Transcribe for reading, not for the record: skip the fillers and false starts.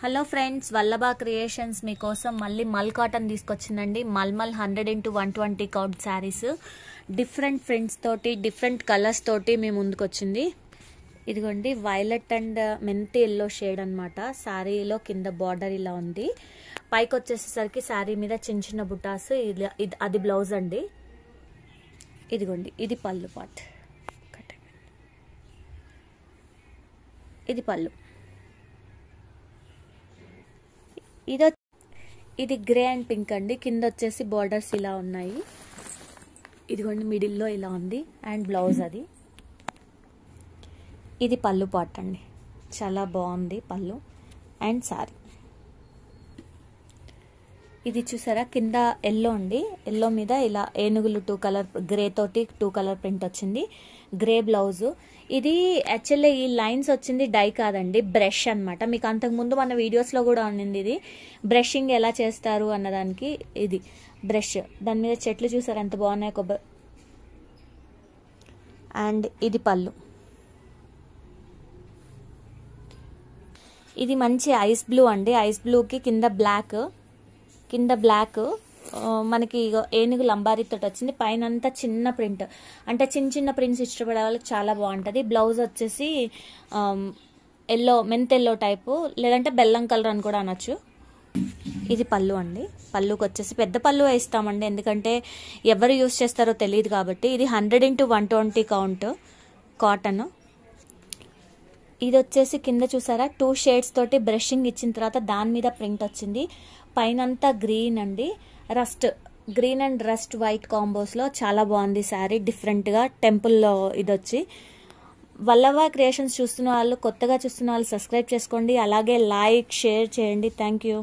Hello friends, వల్లభా creations మీకోసం మళ్ళీ mul cotton తీసుకొచ్చిందండి. Mulmul 100x120 count saris different prints తోటి డిఫరెంట్ కలర్స్ తోటి మీ ముందుకు వచ్చింది. ఇదిగోండి వైలెట్ అండ్ మెంతి ఎల్లో షేడ్ అనమాట. శారీలో కింద బార్డర్ ఇలా ఉంది. పైకి వచ్చేసేసరికి శారీ మీద చిన్న చిన్న బుటాస్, అది బ్లౌజ్ అండి. ఇదిగోండి ఇది పళ్ళు పార్ట్, ఇది పళ్ళు. ఇది గ్రే అండ్ పింక్ అండి. కింద వచ్చేసి బార్డర్స్ ఇలా ఉన్నాయి. ఇదిగోండి మిడిల్లో ఇలా ఉంది అండ్ బ్లౌజ్ అది. ఇది పళ్ళు పార్ట్ అండి, చాలా బాగుంది పళ్ళు అండ్ శారీ. ఇది చూసారా కింద ఎల్లో అండి, ఎల్లో మీద ఇలా ఏనుగులు 2 కలర్ గ్రే తోటి 2 కలర్ ప్రింట్ వచ్చింది. Grey blouse. ఇది యాక్చువల్లీ ఈ లైన్స్ వచ్చింది డై కాదండి, బ్రష్ అనమాట. మీకు అంతకుముందు మన వీడియోస్లో కూడా ఉన్నింది. ఇది బ్రషింగ్ ఎలా చేస్తారు అన్నదానికి ఇది బ్రష్. దాని మీద చెట్లు చూసారు ఎంత బాగున్నాయి, కొబ్బరి. అండ్ ఇది పళ్ళు. ఇది మంచి ఐస్ బ్లూ అండి. ఐస్ బ్లూకి కింద బ్లాక్, మనకి ఏనుగు లంబారీతో వచ్చింది. పైన అంతా చిన్న ప్రింట్, అంటే చిన్న చిన్న ప్రింట్స్ ఇష్టపడే వాళ్ళకి చాలా బాగుంటుంది. బ్లౌజ్ వచ్చేసి ఎల్లో, మెంత్ ఎల్లో టైపు, లేదంటే బెల్లం కలర్ అని కూడా అనొచ్చు. ఇది పళ్ళు అండి. పళ్ళుకి వచ్చేసి పెద్ద పళ్ళు వేస్తామండి, ఎందుకంటే ఎవరు యూస్ చేస్తారో తెలియదు కాబట్టి. ఇది 100x120 కౌంట్ కాటన్. ఇది వచ్చేసి కింద చూసారా 2 షేడ్స్ తోటి బ్రషింగ్ ఇచ్చిన తర్వాత దాని మీద ప్రింట్ వచ్చింది. పైన అంతా గ్రీన్ అండి, rust green and rust white కాంబోస్లో చాలా బాగుంది శారీ. డిఫరెంట్గా టెంపుల్లో ఇది వచ్చి. వల్లభా క్రియేషన్స్ చూస్తున్న వాళ్ళు, కొత్తగా చూస్తున్న వాళ్ళు సబ్స్క్రైబ్ చేసుకోండి. అలాగే లైక్, షేర్ చేయండి. Thank you.